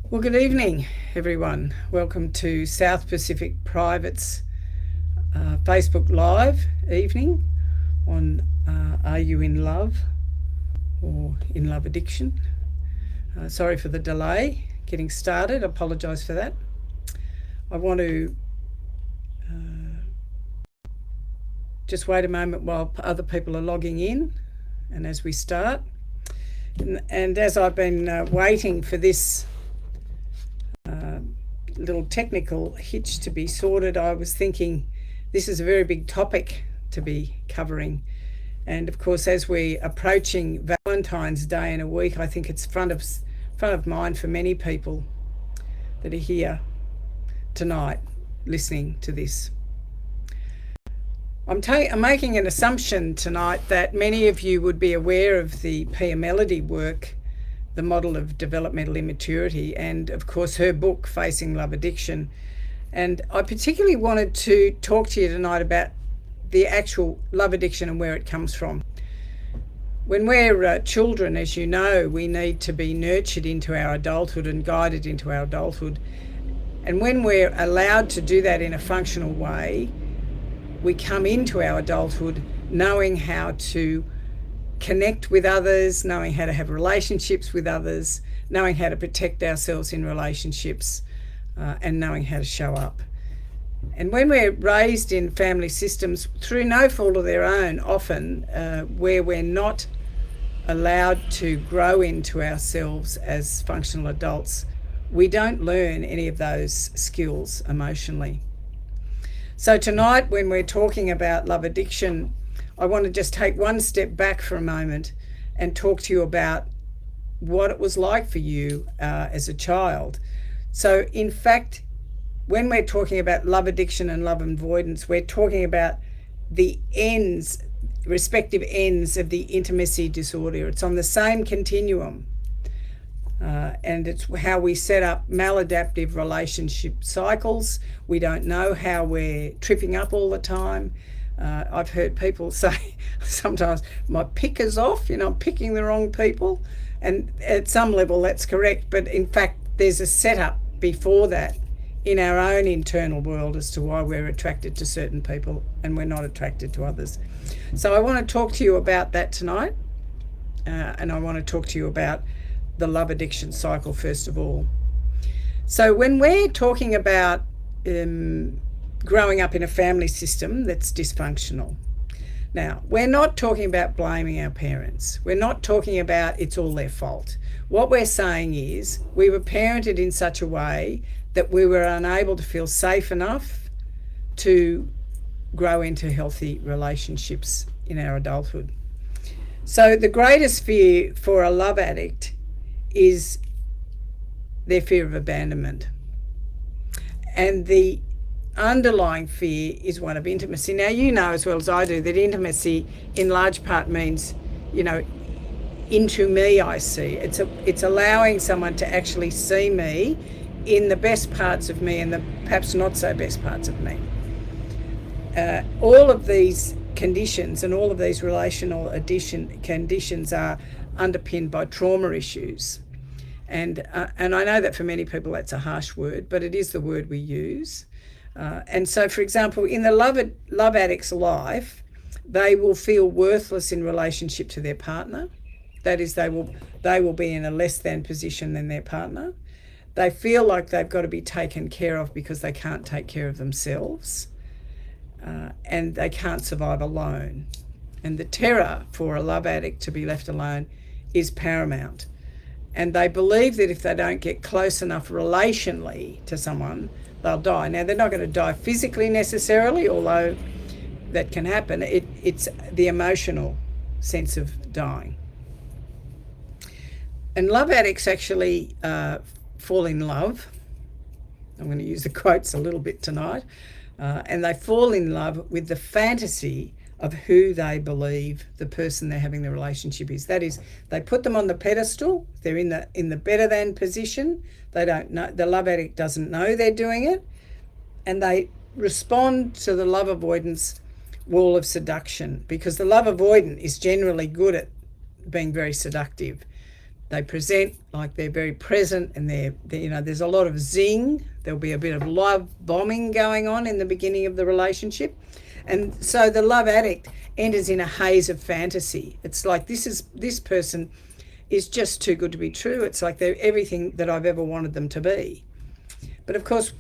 Well, good evening, everyone. Welcome to South Pacific Private's Facebook Live evening on Are You in Love or In Love Addiction? Sorry for the delay getting started. I apologise for that. I want to just wait a moment while other people are logging in and as we start. And as I've been waiting for this little technical hitch to be sorted, I was thinking this is a very big topic to be covering. And of course, as we're approaching Valentine's Day in a week, I think it's front of mind for many people that are here tonight listening to this. I'm making an assumption tonight that many of you would be aware of the Pia Mellody work, The Model of Developmental Immaturity, and of course her book, Facing Love Addiction. And I particularly wanted to talk to you tonight about the actual love addiction and where it comes from. When we're children, as you know, we need to be nurtured into our adulthood and guided into our adulthood. And when we're allowed to do that in a functional way, we come into our adulthood knowing how to connect with others, knowing how to have relationships with others, knowing how to protect ourselves in relationships, and knowing how to show up. And when we're raised in family systems through no fault of their own, often where we're not allowed to grow into ourselves as functional adults, we don't learn any of those skills emotionally. So tonight, when we're talking about love addiction, I want to just take one step back for a moment and talk to you about what it was like for you as a child. So in fact, when we're talking about love addiction and love avoidance, we're talking about the respective ends of the intimacy disorder. It's on the same continuum. And it's how we set up maladaptive relationship cycles. We don't know how we're tripping up all the time. I've heard people say sometimes my pick is off, I'm picking the wrong people. And at some level that's correct, but in fact there's a setup before that in our own internal world as to why we're attracted to certain people and we're not attracted to others. So I want to talk to you about that tonight, and I want to talk to you about the love addiction cycle first of all. So when we're talking about growing up in a family system that's dysfunctional, now we're not talking about blaming our parents. We're not talking about it's all their fault. What we're saying is we were parented in such a way that we were unable to feel safe enough to grow into healthy relationships in our adulthood. So the greatest fear for a love addict is their fear of abandonment. And the underlying fear is one of intimacy. Now, you know as well as I do that intimacy in large part means, into me I see. It's allowing someone to actually see me in the best parts of me and the perhaps not so best parts of me. All of these conditions and all of these relational conditions are underpinned by trauma issues. And I know that for many people that's a harsh word, but it is the word we use. And so, for example, in the love addict's life, they will feel worthless in relationship to their partner. That is, they will be in a less than position than their partner. They feel like they've got to be taken care of because they can't take care of themselves, and they can't survive alone. And the terror for a love addict to be left alone is paramount. And they believe that if they don't get close enough relationally to someone, they'll die. Now, they're not going to die physically necessarily, although that can happen. It's the emotional sense of dying. And love addicts actually fall in love. I'm going to use the quotes a little bit tonight. And they fall in love with the fantasy of who they believe the person they're having the relationship is. That is, they put them on the pedestal. They're in the better than position. They don't know. The love addict doesn't know they're doing it, and they respond to the love avoidance wall of seduction, because the love avoidant is generally good at being very seductive. They present like they're very present, and they're there's a lot of zing. There'll be a bit of love bombing going on in the beginning of the relationship. And so the love addict enters in a haze of fantasy. It's like this person is just too good to be true. It's like they're everything that I've ever wanted them to be. But of course,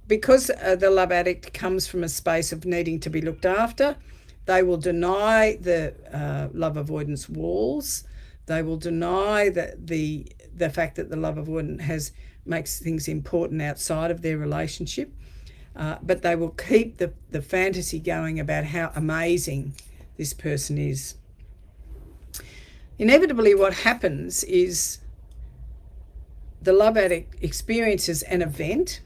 because the love addict comes from a space of needing to be looked after, they will deny the love avoidance walls. They will deny the fact that the love avoidant makes things important outside of their relationship. But they will keep the fantasy going about how amazing this person is. Inevitably, what happens is the love addict experiences an event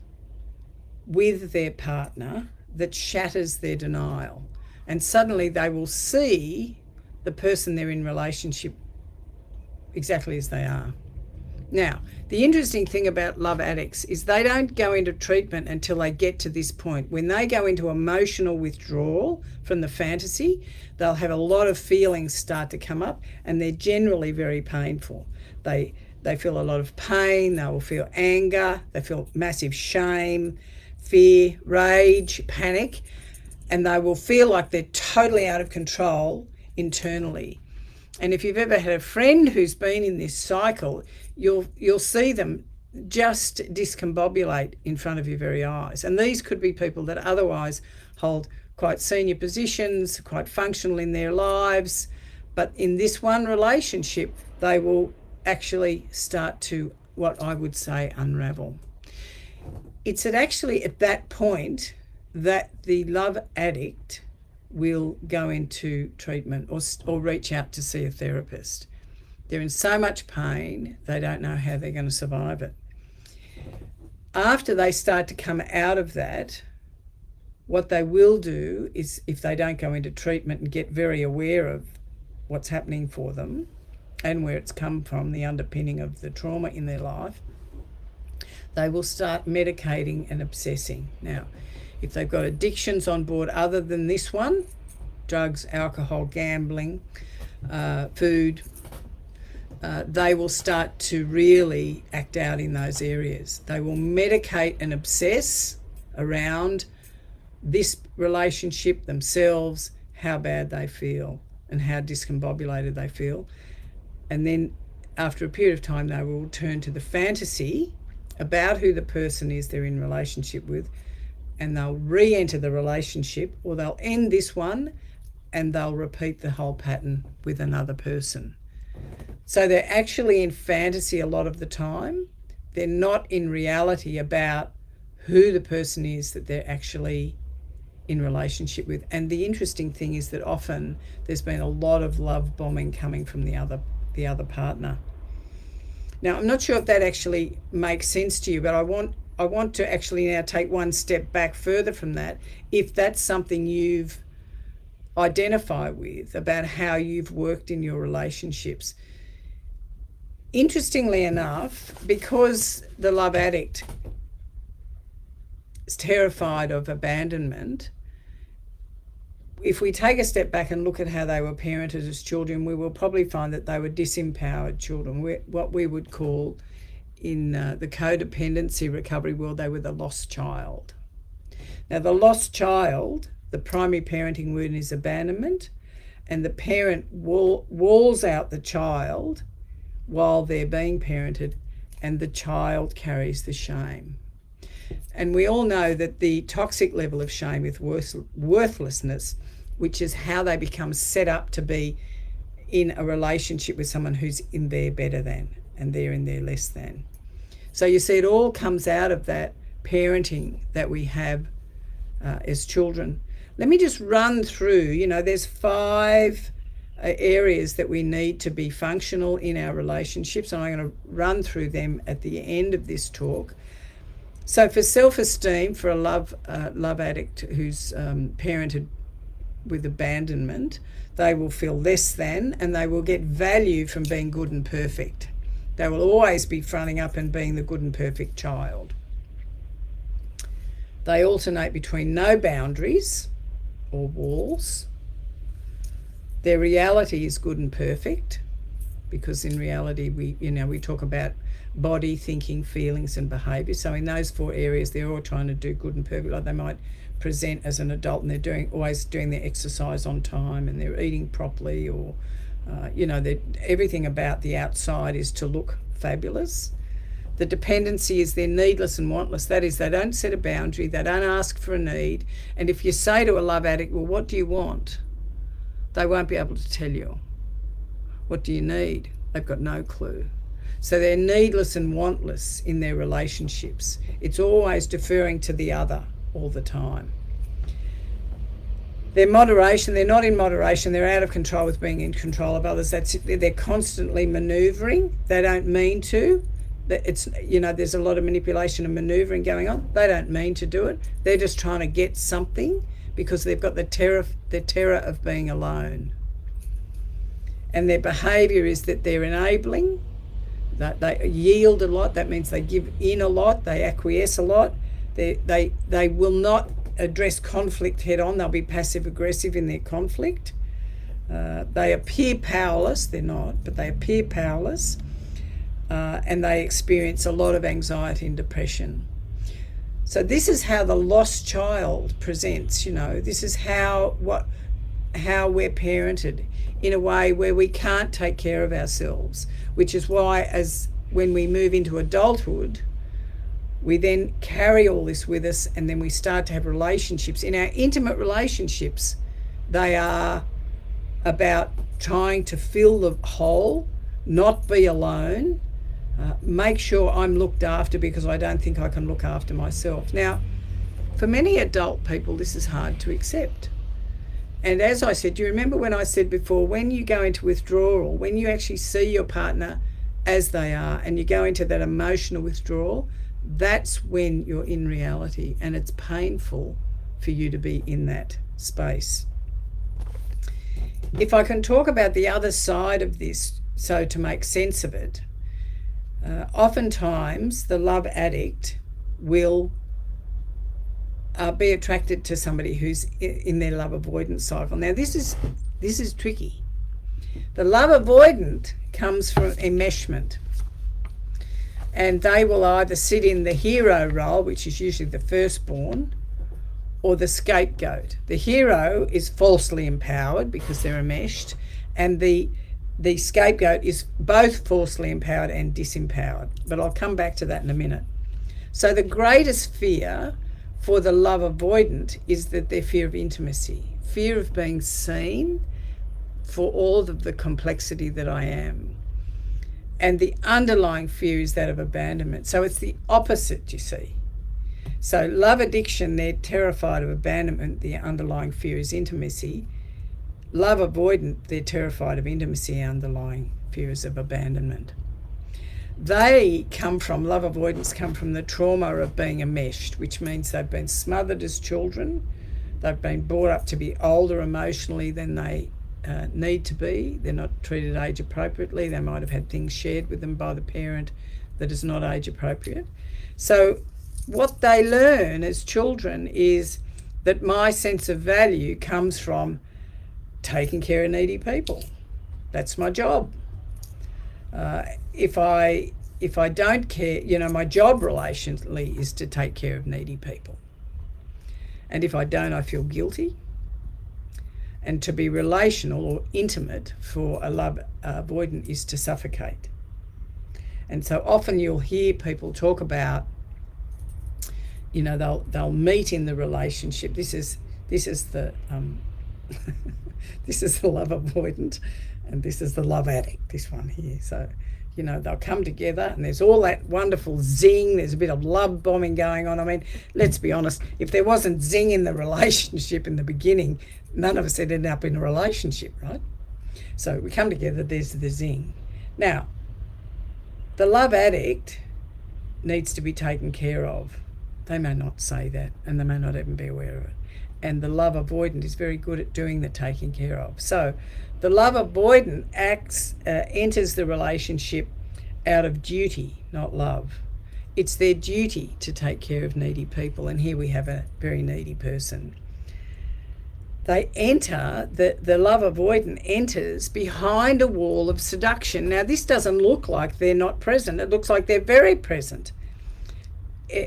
with their partner that shatters their denial. And suddenly they will see the person they're in relationship exactly as they are. Now, the interesting thing about love addicts is they don't go into treatment until they get to this point. When they go into emotional withdrawal from the fantasy, they'll have a lot of feelings start to come up, and they're generally very painful. They feel a lot of pain, they will feel anger, they feel massive shame, fear, rage, panic, and they will feel like they're totally out of control internally. And if you've ever had a friend who's been in this cycle, you'll see them just discombobulate in front of your very eyes. And these could be people that otherwise hold quite senior positions, quite functional in their lives, but in this one relationship, they will actually start to, what I would say, unravel. It's actually at that point that the love addict will go into treatment or reach out to see a therapist. They're in so much pain, they don't know how they're going to survive it. After they start to come out of that, what they will do is, if they don't go into treatment and get very aware of what's happening for them and where it's come from, the underpinning of the trauma in their life, they will start medicating and obsessing. Now, if they've got addictions on board other than this one, drugs, alcohol, gambling, food, they will start to really act out in those areas. They will medicate and obsess around this relationship, themselves, how bad they feel and how discombobulated they feel. And then after a period of time, they will turn to the fantasy about who the person is they're in relationship with, and they'll re-enter the relationship, or they'll end this one and they'll repeat the whole pattern with another person. So they're actually in fantasy a lot of the time. They're not in reality about who the person is that they're actually in relationship with. And the interesting thing is that often there's been a lot of love bombing coming from the other partner. Now, I'm not sure if that actually makes sense to you, but I want to actually now take one step back further from that. If that's something you've identified with about how you've worked in your relationships. Interestingly enough, because the love addict is terrified of abandonment, if we take a step back and look at how they were parented as children, we will probably find that they were disempowered children, what we would call in the codependency recovery world, they were the lost child. Now, the lost child, the primary parenting word is abandonment, and the parent walls out the child while they're being parented, and the child carries the shame. And we all know that the toxic level of shame is worthlessness, which is how they become set up to be in a relationship with someone who's in their better than, and they're in their less than. So you see, it all comes out of that parenting that we have as children. Let me just run through, there's 5 areas that we need to be functional in our relationships, and I'm going to run through them at the end of this talk. So for self-esteem, for a love addict who's parented with abandonment, they will feel less than, and they will get value from being good and perfect. They will always be fronting up and being the good and perfect child. They alternate between no boundaries or walls. Their reality is good and perfect. because in reality we talk about body, thinking, feelings and behaviour. So in those 4 areas they're all trying to do good and perfect. Like they might present as an adult and they're always doing their exercise on time and they're eating properly, or everything about the outside is to look fabulous. The dependency is they're needless and wantless. That is, they don't set a boundary, they don't ask for a need. And if you say to a love addict, well, what do you want? They won't be able to tell you. What do you need? They've got no clue. So they're needless and wantless in their relationships. It's always deferring to the other all the time. Their moderation, they're not in moderation, they're out of control with being in control of others. That's it. They're constantly manoeuvring. They don't mean to. It's, there's a lot of manipulation and manoeuvring going on. They don't mean to do it. They're just trying to get something because they've got the terror of being alone. And their behaviour is that they're enabling. They yield a lot. That means they give in a lot. They acquiesce a lot. They will not address conflict head on. They'll be passive aggressive in their conflict. They appear powerless. They're not, but they appear powerless. And they experience a lot of anxiety and depression. So this is how the lost child presents. This is how we're parented in a way where we can't take care of ourselves, which is why when we move into adulthood, we then carry all this with us, and then we start to have relationships. In our intimate relationships, they are about trying to fill the hole, not be alone, make sure I'm looked after because I don't think I can look after myself. Now, for many adult people, this is hard to accept. And as I said, do you remember when I said before, when you go into withdrawal, when you actually see your partner as they are and you go into that emotional withdrawal, that's when you're in reality, and it's painful for you to be in that space. If I can talk about the other side of this, so to make sense of it, oftentimes the love addict will be attracted to somebody who's in their love avoidance cycle. Now this is tricky. The love avoidant comes from enmeshment, and they will either sit in the hero role, which is usually the firstborn, or the scapegoat. The hero is falsely empowered because they're enmeshed, and the scapegoat is both falsely empowered and disempowered. But I'll come back to that in a minute. So the greatest fear for the love avoidant is that their fear of intimacy, fear of being seen for all of the complexity that I am. And the underlying fear is that of abandonment. So it's the opposite, you see. So love addiction, they're terrified of abandonment. The underlying fear is intimacy. Love avoidant, they're terrified of intimacy. Underlying fears of abandonment. Love avoidance come from the trauma of being enmeshed, which means they've been smothered as children. They've been brought up to be older emotionally than they need to be. They're not treated age appropriately. They might have had things shared with them by the parent that is not age appropriate. So what they learn as children is that my sense of value comes from taking care of needy people. That's my job. If I don't care, my job relationally is to take care of needy people. And if I don't, I feel guilty. And to be relational or intimate for a love avoidant is to suffocate. And so often you'll hear people talk about, they'll meet in the relationship. This is the this is the love avoidant, and this is the love addict, this one here. So, they'll come together and there's all that wonderful zing. There's a bit of love bombing going on. I mean, let's be honest, if there wasn't zing in the relationship in the beginning, none of us would end up in a relationship, right? So we come together, there's the zing. Now, the love addict needs to be taken care of. They may not say that, and they may not even be aware of it. And the love avoidant is very good at doing the taking care of. So the love avoidant enters the relationship out of duty, not love. It's their duty to take care of needy people, and here we have a very needy person. they enter, the love avoidant enters behind a wall of seduction. Now, this doesn't look like they're not present. It looks like they're very present.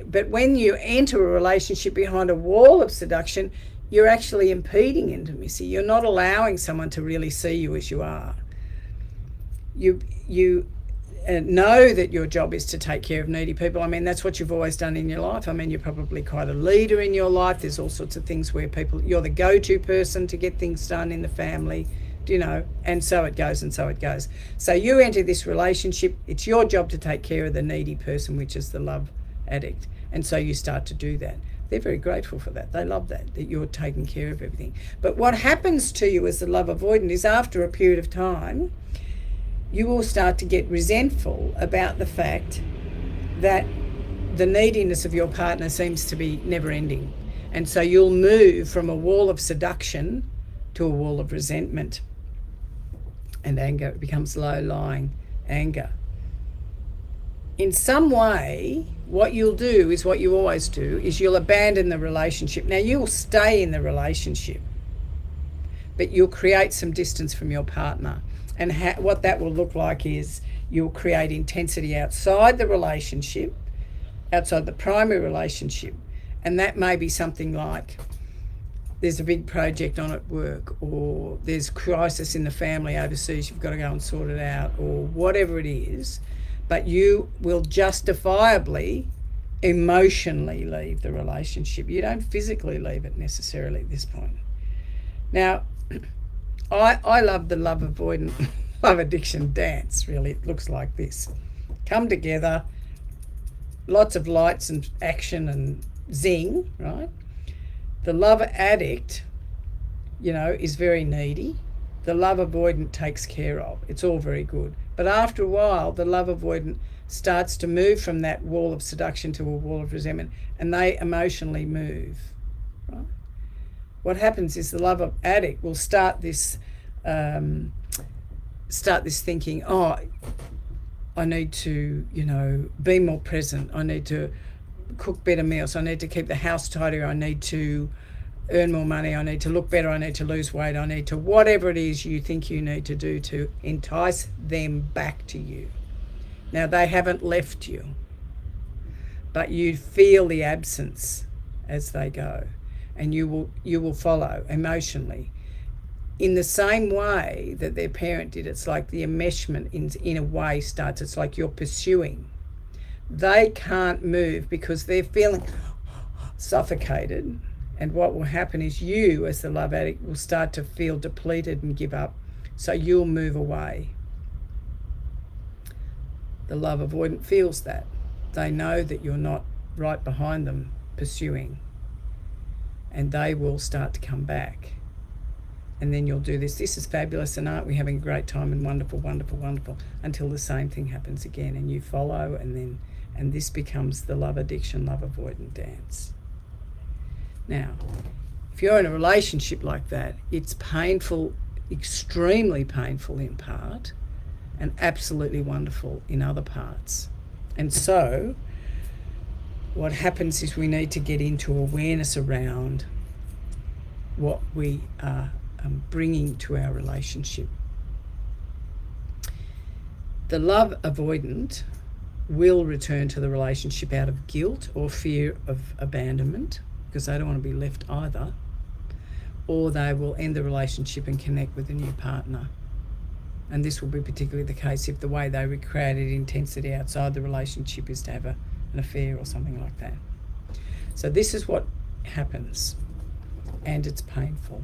But when you enter a relationship behind a wall of seduction, you're actually impeding intimacy. You're not allowing someone to really see you as you are. You know that your job is to take care of needy people. I mean, that's what you've always done in your life. I mean, you're probably quite a leader in your life. There's all sorts of things where you're the go-to person to get things done in the family, you know, and so it goes and so it goes. So you enter this relationship. It's your job to take care of the needy person, which is the love addict. And so you start to do that. They're very grateful for that. They love that you're taking care of everything. But what happens to you as the love avoidant is, after a period of time, you will start to get resentful about the fact that the neediness of your partner seems to be never ending. And so you'll move from a wall of seduction to a wall of resentment and anger. It becomes low-lying anger. In some way, what you'll do is what you always do, is you'll abandon the relationship. Now, you'll stay in the relationship, but you'll create some distance from your partner. And what that will look like is you'll create intensity outside the relationship, outside the primary relationship. And that may be something like there's a big project on at work, or there's crisis in the family overseas, you've got to go and sort it out, or whatever it is. But you will justifiably, emotionally leave the relationship. You don't physically leave it necessarily at this point. Now, I love the love avoidant, love addiction dance, really. It looks like this. Come together, lots of lights and action and zing, right? The love addict, you know, is very needy. The love avoidant takes care of. It's all very good. But after a while, the love avoidant starts to move from that wall of seduction to a wall of resentment, and they emotionally move, right? What happens is the love addict will start this thinking, oh, I need to, you know, be more present. I need to cook better meals. I need to keep the house tidier. I need to earn more money. I need to look better. I need to lose weight. I need to, whatever it is you think you need to do to entice them back to you. Now, they haven't left you, but you feel the absence as they go. And you will follow emotionally. In the same way that their parent did, it's like the enmeshment in a way starts. It's like you're pursuing. They can't move because they're feeling suffocated. And what will happen is you, as the love addict, will start to feel depleted and give up. So you'll move away. The love avoidant feels that. They know that you're not right behind them pursuing. And they will start to come back. And then you'll do this. This is fabulous, and aren't we having a great time, and wonderful, wonderful, wonderful, until the same thing happens again, and you follow, and this becomes the love addiction, love avoidant dance. Now, if you're in a relationship like that, it's painful, extremely painful in part, and absolutely wonderful in other parts. And so what happens is we need to get into awareness around what we are bringing to our relationship. The love avoidant will return to the relationship out of guilt or fear of abandonment, because they don't want to be left either, or they will end the relationship and connect with a new partner. And this will be particularly the case if the way they recreated intensity outside the relationship is to have an affair or something like that. So this is what happens, and it's painful.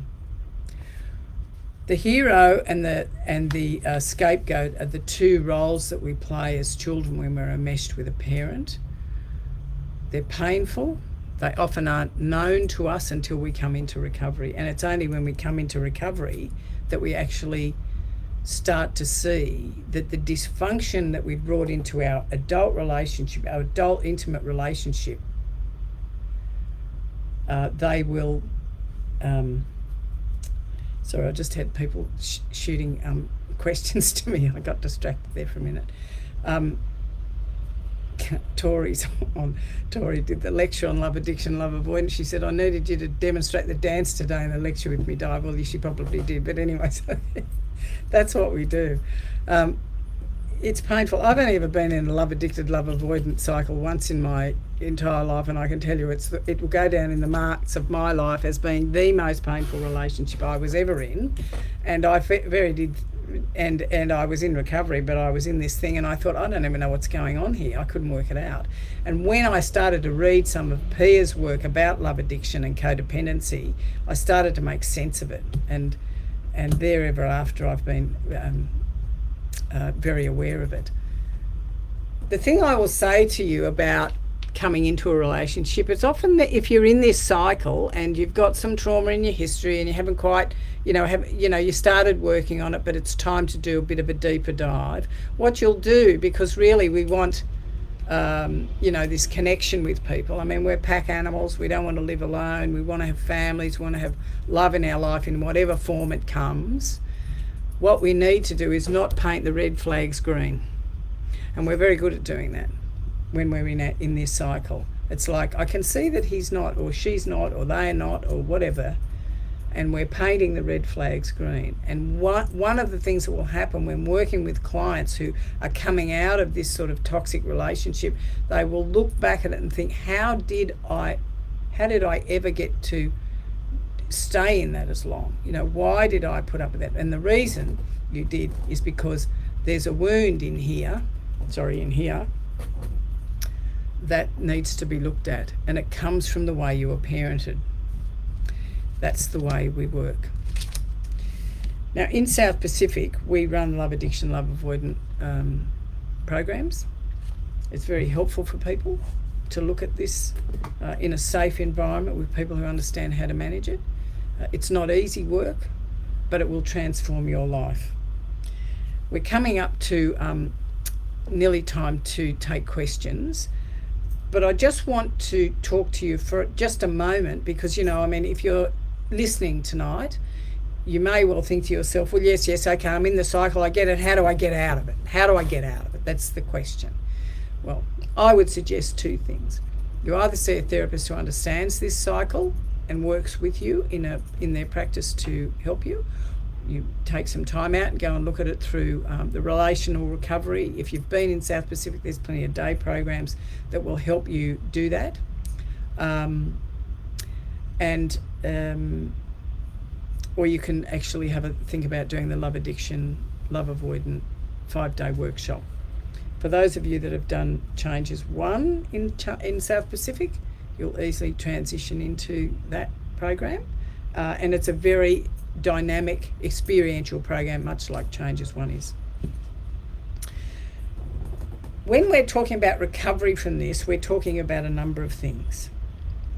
The hero and the scapegoat are the two roles that we play as children when we're enmeshed with a parent. They're painful. They often aren't known to us until we come into recovery. And it's only when we come into recovery that we actually start to see that the dysfunction that we've brought into our adult relationship, our adult intimate relationship, they will... Sorry, I just had people shooting questions to me. I got distracted there for a minute. Tori did the lecture on love addiction, love avoidance. She said, I needed you to demonstrate the dance today in the lecture with me, Di. Well, she probably did. But anyway, so that's what we do. It's painful. I've only ever been in a love addicted, love avoidant cycle once in my entire life, and I can tell you it will go down in the marks of my life as being the most painful relationship I was ever in. And I and I was in recovery, but I was in this thing, and I thought, I don't even know what's going on here. I couldn't work it out. And when I started to read some of Pia's work about love addiction and codependency, I started to make sense of it. And therever after, I've been very aware of it. The thing I will say to you about coming into a relationship, it's often that if you're in this cycle and you've got some trauma in your history and you haven't quite, you started working on it, but it's time to do a bit of a deeper dive. What you'll do, because really we want, this connection with people. I mean, we're pack animals. We don't want to live alone. We want to have families. We want to have love in our life in whatever form it comes. What we need to do is not paint the red flags green. And we're very good at doing that when we're in this cycle. It's like, I can see that he's not, or she's not, or they're not, or whatever, and we're painting the red flags green. And one of the things that will happen when working with clients who are coming out of this sort of toxic relationship, they will look back at it and think, how did I ever get to stay in that as long? Why did I put up with that? And the reason you did is because there's a wound in here that needs to be looked at, and it comes from the way you were parented. That's the way we work. Now, in South Pacific, we run love addiction, love avoidant programs. It's very helpful for people to look at this in a safe environment with people who understand how to manage it. It's not easy work, but it will transform your life. We're coming up to nearly time to take questions, but I just want to talk to you for just a moment because, if you're listening tonight, you may well think to yourself, well, yes, okay, I'm in the cycle, I get it, how do I get out of it? That's the question. Well, I would suggest two things. You either see a therapist who understands this cycle and works with you in their practice to help you. You take some time out and go and look at it through the relational recovery. If you've been in South Pacific, there's plenty of day programs that will help you do that. Or you can actually have a think about doing the love addiction, love avoidant 5-day workshop. For those of you that have done Changes 1 in South Pacific, you'll easily transition into that program. And it's a very dynamic, experiential program, much like Changes 1 is. When we're talking about recovery from this, we're talking about a number of things.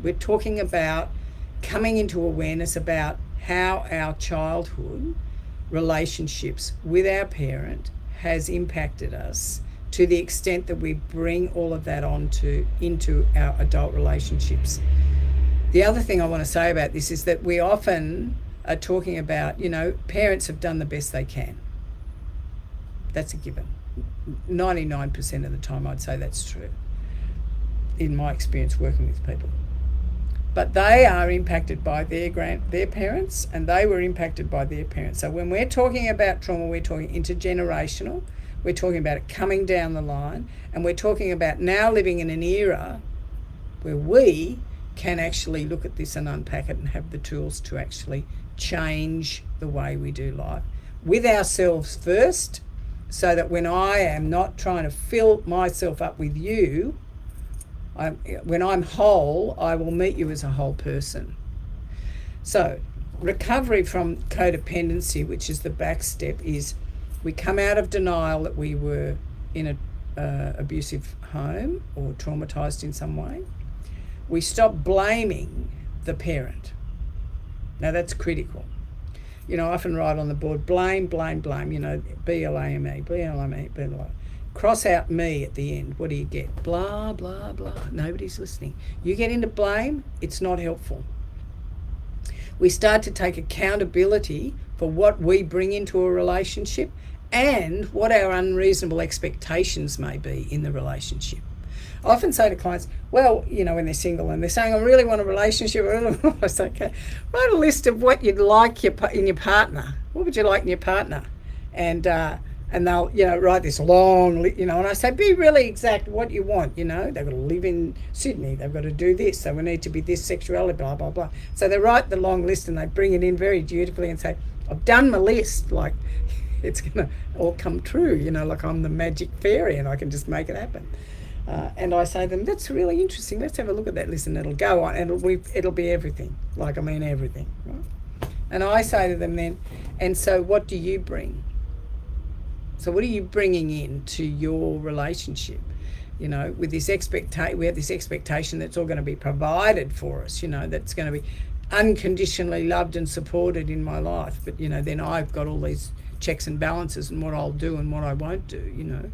We're talking about coming into awareness about how our childhood relationships with our parent has impacted us to the extent that we bring all of that into our adult relationships. The other thing I want to say about this is that we often are talking about, parents have done the best they can. That's a given. 99% of the time I'd say that's true, in my experience working with people. But they are impacted by their parents, and they were impacted by their parents. So when we're talking about trauma, we're talking intergenerational, we're talking about it coming down the line, and we're talking about now living in an era where we can actually look at this and unpack it and have the tools to actually change the way we do life with ourselves first, so that when I am not trying to fill myself up with you, when I'm whole, I will meet you as a whole person. So recovery from codependency, which is the back step, is we come out of denial that we were in an abusive home or traumatized in some way. We stop blaming the parent. Now that's critical. I often write on the board, blame, blame, blame, B-L-A-M-E, B-L-A-M-E, B-L-A-M-E. Cross out me at the end. What do you get? Blah, blah, blah. Nobody's listening. You get into blame, it's not helpful. We start to take accountability for what we bring into a relationship and what our unreasonable expectations may be in the relationship. I often say to clients, well, you know, when they're single and they're saying, I really want a relationship, I say, okay, write a list of what you'd like in your partner. What would you like in your partner? And they'll, you know, write this long, you know, and I say, be really exact what you want, you know. They've got to live in Sydney, they've got to do this, so we need to be this sexuality, blah, blah, blah. So they write the long list and they bring it in very dutifully and say, I've done my list, like it's going to all come true, you know, like I'm the magic fairy and I can just make it happen. And I say to them, that's really interesting, let's have a look at that list, and it'll go on and it'll be everything, like I mean everything, right? And I say to them then, and so what do you bring? So what are you bringing into your relationship? You know, with this we have this expectation that's all going to be provided for us, you know, that's going to be unconditionally loved and supported in my life. But, you know, then I've got all these checks and balances and what I'll do and what I won't do, you know.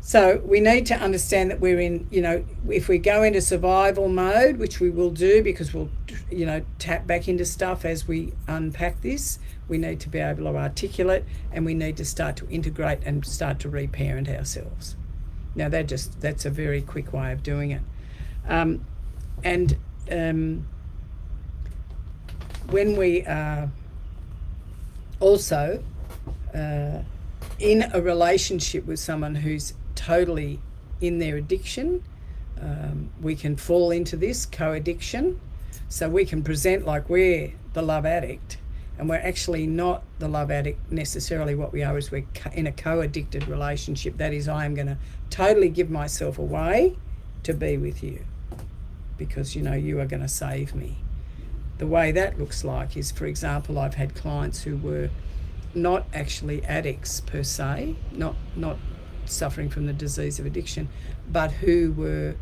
So we need to understand that we're in, you know, if we go into survival mode, which we will do because we'll, you know, tap back into stuff as we unpack this, we need to be able to articulate and we need to start to integrate and start to reparent ourselves. Now that's a very quick way of doing it. When we are also in a relationship with someone who's totally in their addiction, we can fall into this co-addiction. So we can present like we're the love addict, and we're actually not the love addict necessarily. What we are is we're in a co-addicted relationship. That is, I am going to totally give myself away to be with you because, you know, you are going to save me. The way that looks like is, for example, I've had clients who were not actually addicts per se, not suffering from the disease of addiction, but who were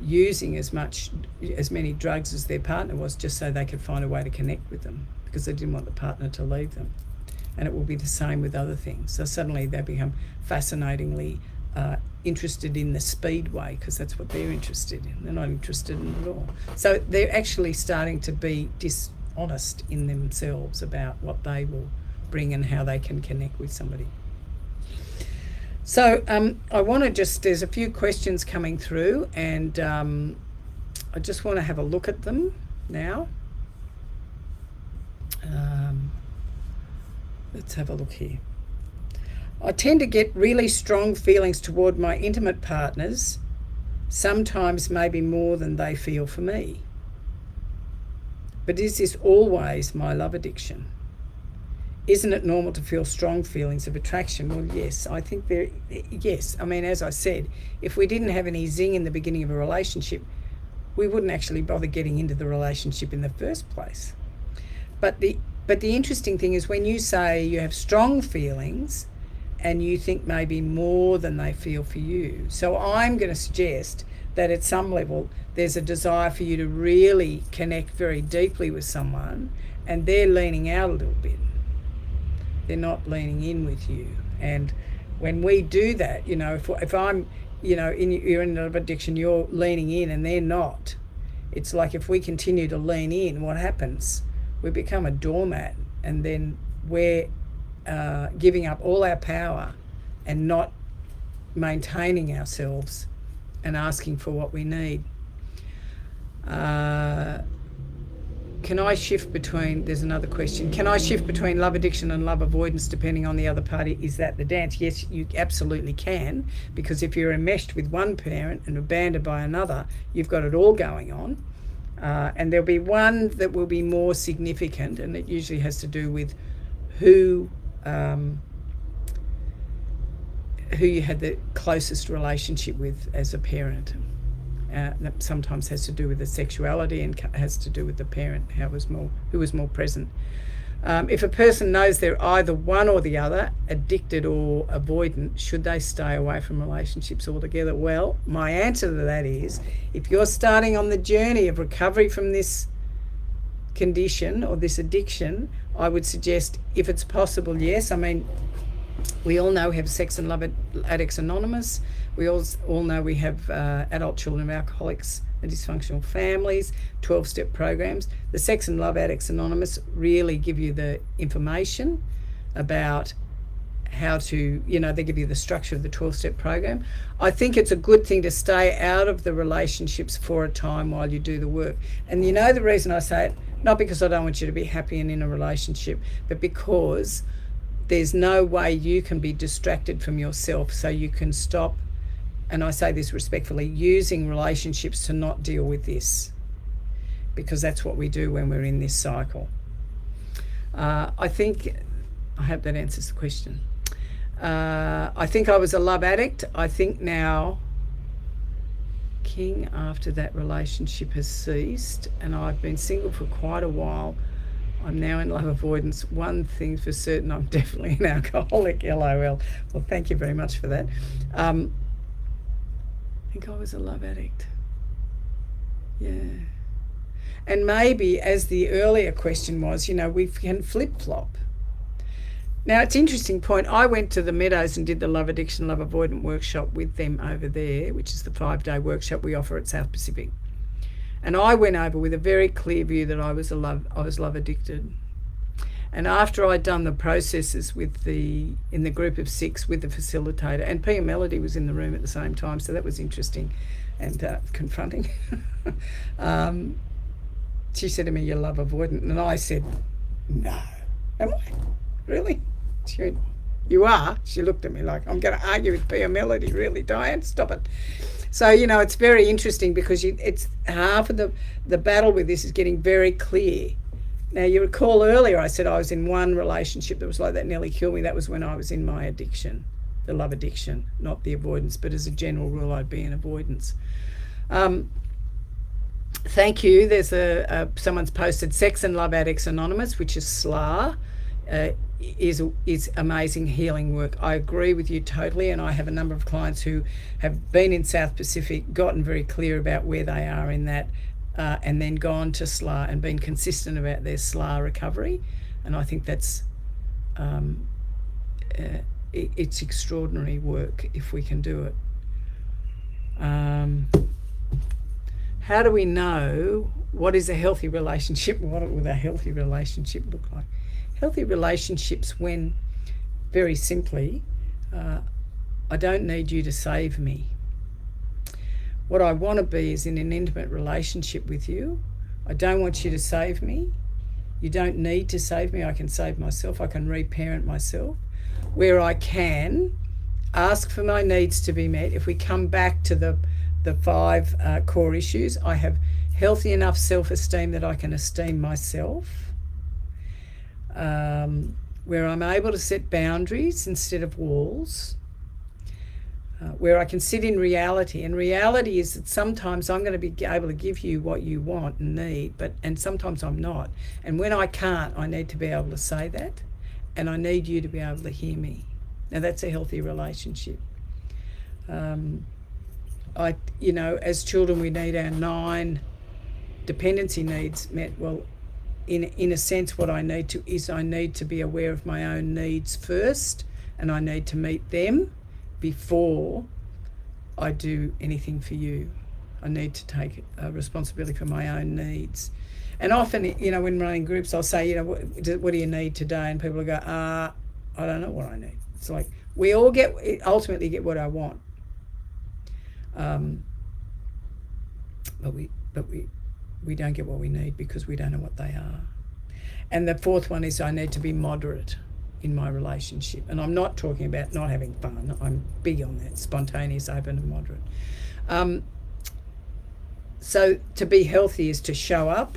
using as many drugs as their partner was, just so they could find a way to connect with them because they didn't want the partner to leave them. And it will be the same with other things. So suddenly they become fascinatingly interested in the speedway because that's what they're interested in. They're not interested in it at all. So they're actually starting to be dishonest in themselves about what they will bring and how they can connect with somebody. So I want to there's a few questions coming through, and I just want to have a look at them now. Let's have a look here. I tend to get really strong feelings toward my intimate partners, sometimes maybe more than they feel for me. But is this always my love addiction? Isn't it normal to feel strong feelings of attraction? Well, yes, I think yes. I mean, as I said, if we didn't have any zing in the beginning of a relationship, we wouldn't actually bother getting into the relationship in the first place. But the interesting thing is when you say you have strong feelings and you think maybe more than they feel for you. So I'm going to suggest that at some level there's a desire for you to really connect very deeply with someone, and they're leaning out a little bit. They're not leaning in with you. And when we do that, you know, if I'm, you know, you're in an addiction, you're leaning in and they're not. It's like if we continue to lean in, what happens? We become a doormat, and then we're giving up all our power and not maintaining ourselves and asking for what we need. Can I shift between, there's another question, can I shift between love addiction and love avoidance depending on the other party? Is that the dance? Yes, you absolutely can, because if you're enmeshed with one parent and abandoned by another, you've got it all going on. And there'll be one that will be more significant, and it usually has to do with who you had the closest relationship with as a parent. That sometimes has to do with the sexuality and has to do with the parent, who was more present. If a person knows they're either one or the other, addicted or avoidant, should they stay away from relationships altogether? Well, my answer to that is, if you're starting on the journey of recovery from this condition or this addiction, I would suggest, if it's possible, yes. I mean, we all know we have Sex and Love Addicts Anonymous. We all know we have adult children of alcoholics and dysfunctional families, 12-step programs. The Sex and Love Addicts Anonymous really give you the information about how to, they give you the structure of the 12-step program. I think it's a good thing to stay out of the relationships for a time while you do the work. And the reason I say it, not because I don't want you to be happy and in a relationship, but because there's no way you can be distracted from yourself, so you can stop, and I say this respectfully, using relationships to not deal with this, because that's what we do when we're in this cycle. I hope that answers the question. I think I was a love addict. I think now, King, after that relationship has ceased and I've been single for quite a while, I'm now in love avoidance. One thing for certain, I'm definitely an alcoholic, LOL. Well, thank you very much for that. I think I was a love addict. Yeah. And maybe, as the earlier question was, we can flip-flop. Now, it's an interesting point. I went to the Meadows and did the Love Addiction, Love Avoidant workshop with them over there, which is the 5-day workshop we offer at South Pacific. And I went over with a very clear view that I was love addicted. And after I'd done the processes in the group of 6 with the facilitator, and Pia Melody was in the room at the same time, so that was interesting and confronting. She said to me, "You're love avoidant," and I said, "No, am I? Really?" She went, "You are." She looked at me like, "I'm going to argue with Pia Melody, really, Diane? Stop it." So, it's very interesting because it's half of the battle with this is getting very clear. Now, you recall earlier I said I was in one relationship that was like that, nearly killed me. That was when I was in my addiction, the love addiction, not the avoidance, but as a general rule, I'd be in avoidance. Thank you. There's someone's posted Sex and Love Addicts Anonymous, which is SLA. Is amazing healing work. I agree with you totally, and I have a number of clients who have been in South Pacific, gotten very clear about where they are in that, and then gone to SLA and been consistent about their SLA recovery. And I think that's it's extraordinary work if we can do it. How do we know what is a healthy relationship? What would a healthy relationship look like? Healthy relationships when, very simply, I don't need you to save me. What I want to be is in an intimate relationship with you. I don't want you to save me. You don't need to save me. I can save myself. I can reparent myself. Where I can ask for my needs to be met. If we come back to the 5 core issues, I have healthy enough self-esteem that I can esteem myself. Where I'm able to set boundaries instead of walls, where I can sit in reality. And reality is that sometimes I'm going to be able to give you what you want and need, and sometimes I'm not. And when I can't, I need to be able to say that, and I need you to be able to hear me. Now that's a healthy relationship. As children, we need our 9 dependency needs met. Well, in a sense, what I need to be aware of my own needs first, and I need to meet them before I do anything for you. I need to take responsibility for my own needs. And often, when running groups, I'll say, what do you need today? And people will go, I don't know what I need. It's like we all ultimately get what I want. But we don't get what we need because we don't know what they are. And the 4th one is I need to be moderate in my relationship. And I'm not talking about not having fun. I'm big on that, spontaneous, open and moderate. So to be healthy is to show up,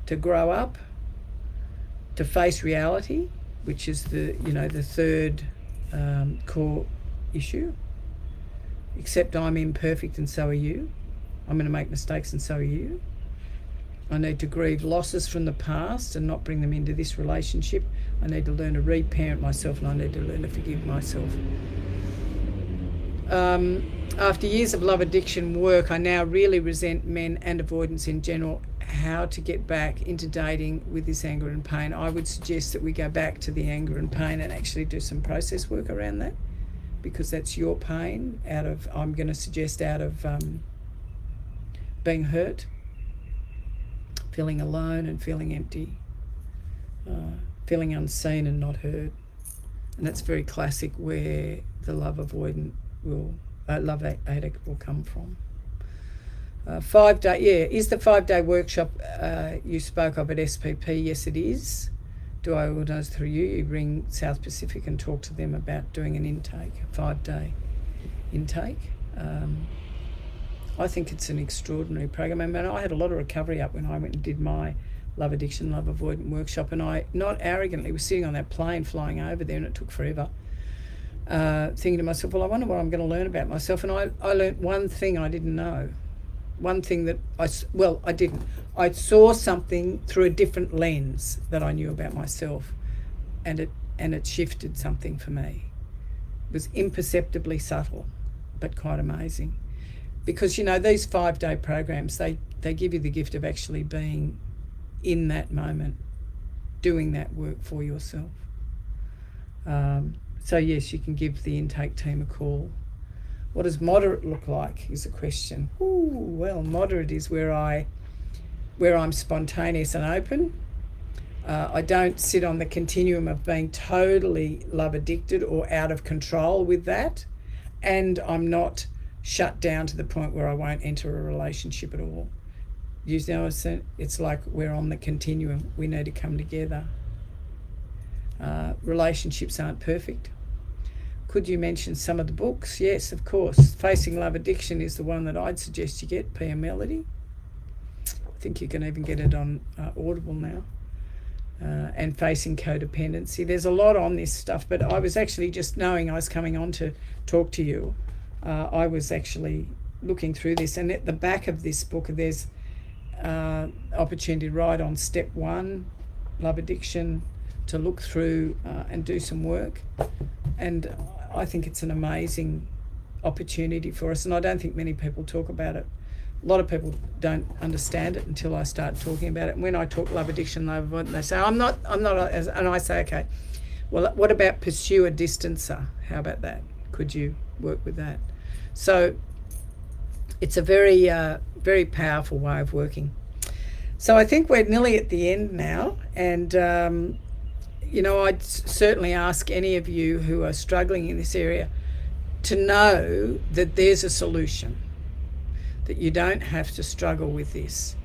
to grow up, to face reality, which is the 3rd core issue. Except I'm imperfect and so are you. I'm going to make mistakes and so are you. I need to grieve losses from the past and not bring them into this relationship. I need to learn to reparent myself, and I need to learn to forgive myself. After years of love addiction work, I now really resent men and avoidance in general. How to get back into dating with this anger and pain? I would suggest that we go back to the anger and pain and actually do some process work around that, because that's your pain I'm going to suggest out of being hurt, feeling alone and feeling empty, feeling unseen and not heard. And that's very classic where the love avoidant love addict will come from. 5 day, is the 5-day workshop you spoke of at SPP? Yes, it is. Do I organise through you? You ring South Pacific and talk to them about doing an intake, a 5-day intake. I think it's an extraordinary program. I mean, I had a lot of recovery up when I went and did my love addiction, love avoidant workshop, and I, not arrogantly, was sitting on that plane flying over there, and it took forever, thinking to myself, well, I wonder what I'm going to learn about myself. And I learnt one thing I didn't know. One thing that I didn't. I saw something through a different lens that I knew about myself, and it shifted something for me. It was imperceptibly subtle, but quite amazing. Because, you know, these 5-day programs, they give you the gift of actually being in that moment, doing that work for yourself. So yes, you can give the intake team a call. What does moderate look like is a question. Ooh, well, moderate is where I'm spontaneous and open. I don't sit on the continuum of being totally love addicted or out of control with that, and I'm not shut down to the point where I won't enter a relationship at all. You know, it's like we're on the continuum. We need to come together. Relationships aren't perfect. Could you mention some of the books? Yes, of course. Facing Love Addiction is the one that I'd suggest you get, Pia Melody. I think you can even get it on Audible now. And Facing Codependency. There's a lot on this stuff, but I was actually, just knowing I was coming on to talk to you, I was actually looking through this, and at the back of this book there's opportunity right on step 1, love addiction, to look through and do some work. And I think it's an amazing opportunity for us, and I don't think many people talk about it. A lot of people don't understand it until I start talking about it. And when I talk love addiction, love avoidance, they say, I'm not, and I say, okay, well, what about pursue a distancer? How about that? Could you work with that? So it's a very, very powerful way of working. So I think we're nearly at the end now, and you know, I'd certainly ask any of you who are struggling in this area to know that there's a solution, that you don't have to struggle with this.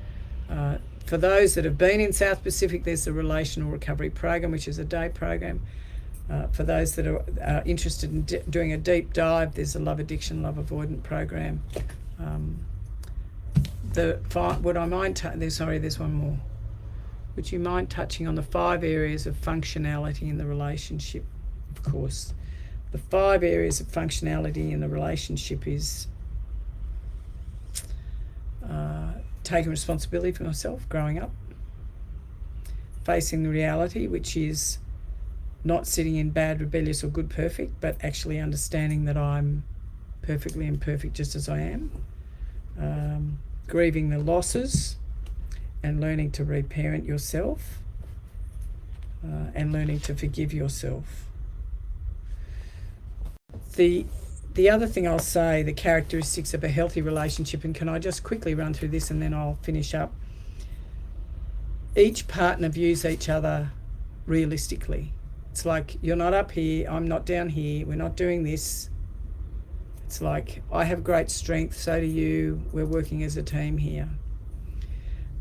For those that have been in South Pacific, there's the Relational Recovery Program, which is a day program. For those that are interested in doing a deep dive, there's a Love Addiction, Love Avoidant program. Would I mind, there's one more. Would you mind touching on the 5 areas of functionality in the relationship? Of course. The 5 areas of functionality in the relationship is taking responsibility for myself, growing up, facing the reality, which is not sitting in bad, rebellious or good, perfect, but actually understanding that I'm perfectly imperfect just as I am, grieving the losses and learning to reparent yourself, and learning to forgive yourself. The other thing I'll say, the characteristics of a healthy relationship, and can I just quickly run through this and then I'll finish up. Each partner views each other realistically. It's like, you're not up here, I'm not down here, we're not doing this. It's like, I have great strength, so do you, we're working as a team here.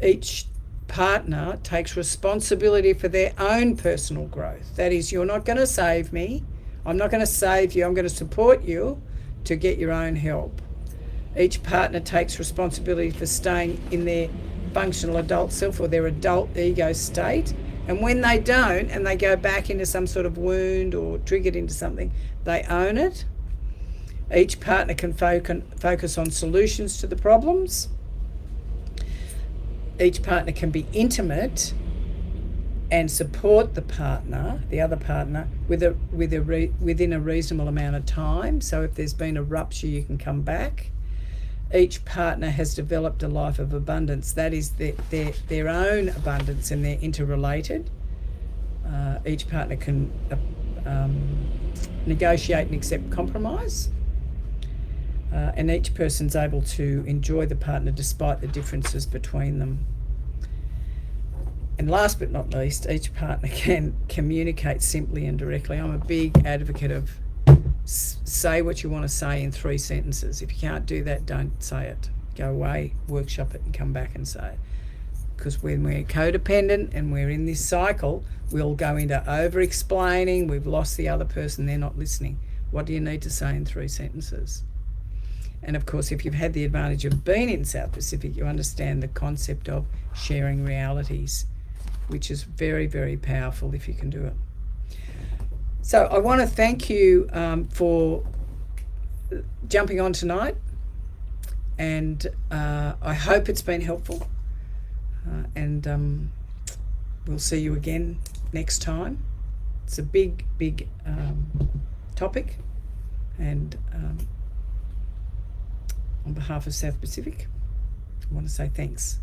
Each partner takes responsibility for their own personal growth. That is, you're not going to save me, I'm not going to save you, I'm going to support you to get your own help. Each partner takes responsibility for staying in their functional adult self or their adult ego state. And when they don't, and they go back into some sort of wound or triggered into something, they own it. Each partner can focus on solutions to the problems. Each partner can be intimate and support the partner, the other partner, within a reasonable amount of time. So if there's been a rupture, you can come back. Each partner has developed a life of abundance. That is their own abundance, and they're interrelated. Each partner can negotiate and accept compromise. And each person's able to enjoy the partner despite the differences between them. And last but not least, each partner can communicate simply and directly. I'm a big advocate of say what you want to say in 3 sentences. If you can't do that, don't say it. Go away, workshop it, and come back and say it. Because when we're codependent and we're in this cycle, we'll go into over-explaining. We've lost the other person. They're not listening. What do you need to say in 3 sentences? And of course, if you've had the advantage of being in South Pacific, you understand the concept of sharing realities, which is very, very powerful if you can do it. So I want to thank you for jumping on tonight, and I hope it's been helpful. And we'll see you again next time. It's a big, big topic, and on behalf of South Pacific, I want to say thanks.